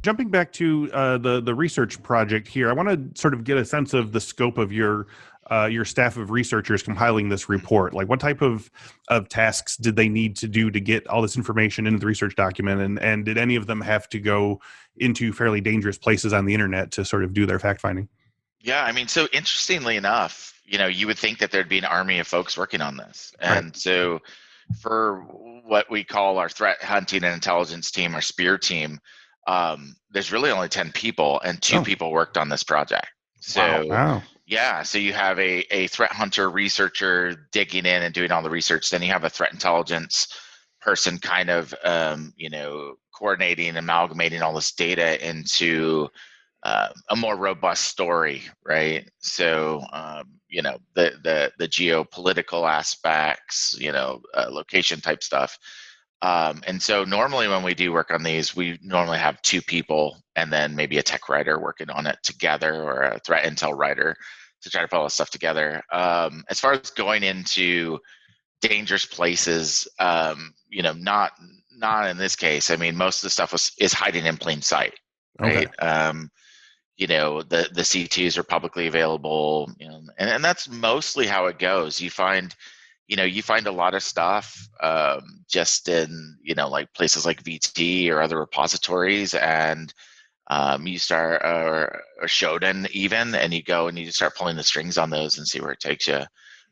jumping back to the research project here, I want to sort of get a sense of the scope of your staff of researchers compiling this report. Like, what type of tasks did they need to do to get all this information into the research document, and did any of them have to go into fairly dangerous places on the internet to sort of do their fact finding? Yeah, I mean, so interestingly enough, you would think that there'd be an army of folks working on this. Right. And so for what we call our threat hunting and intelligence team, our SPEAR team, there's really only 10 people, and two people worked on this project. So Wow. yeah, so you have a threat hunter researcher digging in and doing all the research. Then you have a threat intelligence person kind of, coordinating, amalgamating all this data into a more robust story, right? So, the geopolitical aspects, location type stuff. And so normally when we do work on these, we normally have two people and then maybe a tech writer working on it together, or a threat intel writer to try to put all this stuff together. As far as going into dangerous places, not in this case. I mean, most of the stuff is hiding in plain sight, right? Okay. The C2s are publicly available, and that's mostly how it goes. You find a lot of stuff just in, like places like VT or other repositories, and you start, or Shodan even, and you go and you just start pulling the strings on those and see where it takes you.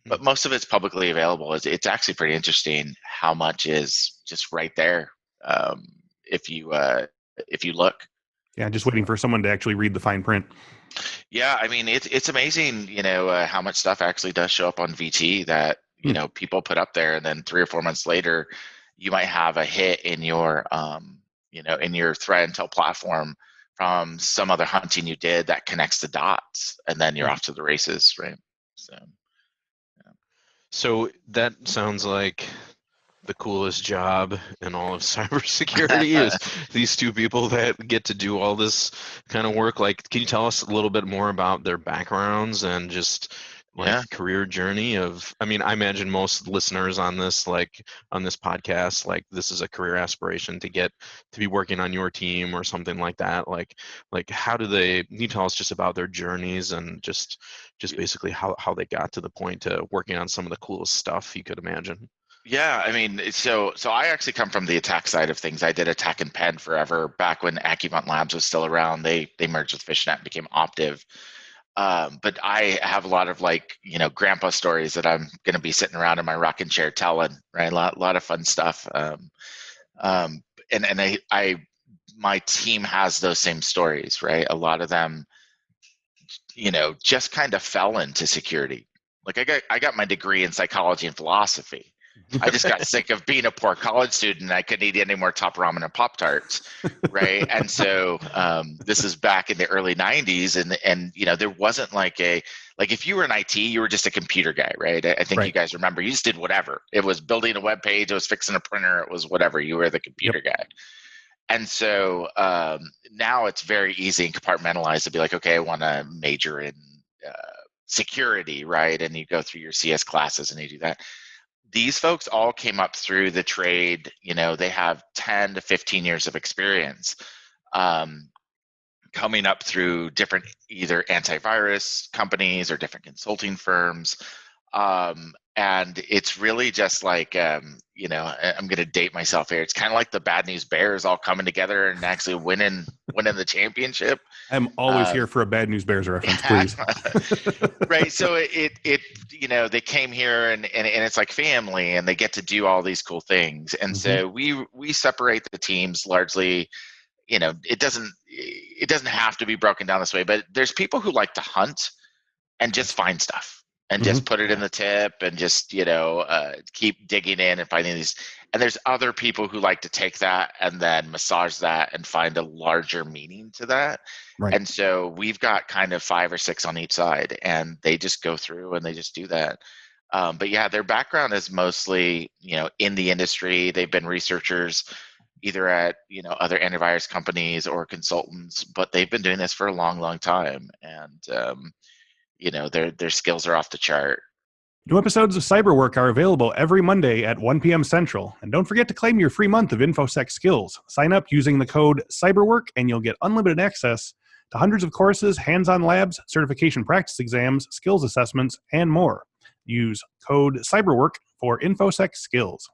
But most of it's publicly available. It's actually pretty interesting how much is just right there, if you look. Yeah, just waiting for someone to actually read the fine print. Yeah, I mean, it's amazing, how much stuff actually does show up on VT that people put up there, and then 3 or 4 months later, you might have a hit in your in your threat intel platform from some other hunting you did that connects the dots, and then you're off to the races, right? So, yeah. So that sounds like the coolest job in all of cybersecurity is these two people that get to do all this kind of work. Like, can you tell us a little bit more about their backgrounds and just career journey of, I mean, I imagine most listeners on this podcast, like, this is a career aspiration to get to be working on your team or something like that. Like how do they, can you tell us just about their journeys and just basically how they got to the point to working on some of the coolest stuff you could imagine? Yeah, I mean, so I actually come from the attack side of things. I did attack and pen forever, back when AccuVant Labs was still around. They merged with FishNet and became Optiv. But I have a lot of grandpa stories that I'm going to be sitting around in my rocking chair telling, right? A lot of fun stuff. And my team has those same stories, right? A lot of them, just kind of fell into security. Like, I got my degree in psychology and philosophy. I just got sick of being a poor college student. I couldn't eat any more Top Ramen and Pop-Tarts, right? And so this is back in the early 90s, and there wasn't like if you were in IT, you were just a computer guy, right? I think you guys remember, you just did whatever. It was building a web page, it was fixing a printer, it was whatever. You were the computer guy. And so now it's very easy and compartmentalized to be like, okay, I want to major in security, right? And you go through your CS classes and you do that. These folks all came up through the trade. They have 10 to 15 years of experience coming up through different either antivirus companies or different consulting firms. And it's really just like, I'm going to date myself here. It's kind of like the Bad News Bears all coming together and actually winning the championship. I'm always here for a Bad News Bears reference, please. Right. So they came here and it's like family, and they get to do all these cool things. And so we separate the teams largely. It doesn't have to be broken down this way, but there's people who like to hunt and just find stuff and just put it in the tip and just, keep digging in and finding these. And there's other people who like to take that and then massage that and find a larger meaning to that. Right. And so we've got kind of 5 or 6 on each side, and they just go through and they just do that. But yeah, their background is mostly, in the industry. They've been researchers either at, other antivirus companies or consultants, but they've been doing this for a long, long time. And, their skills are off the chart. New episodes of Cyberwork are available every Monday at 1 p.m. Central. And don't forget to claim your free month of Infosec skills. Sign up using the code CYBERWORK and you'll get unlimited access to hundreds of courses, hands-on labs, certification practice exams, skills assessments, and more. Use code CYBERWORK for Infosec skills.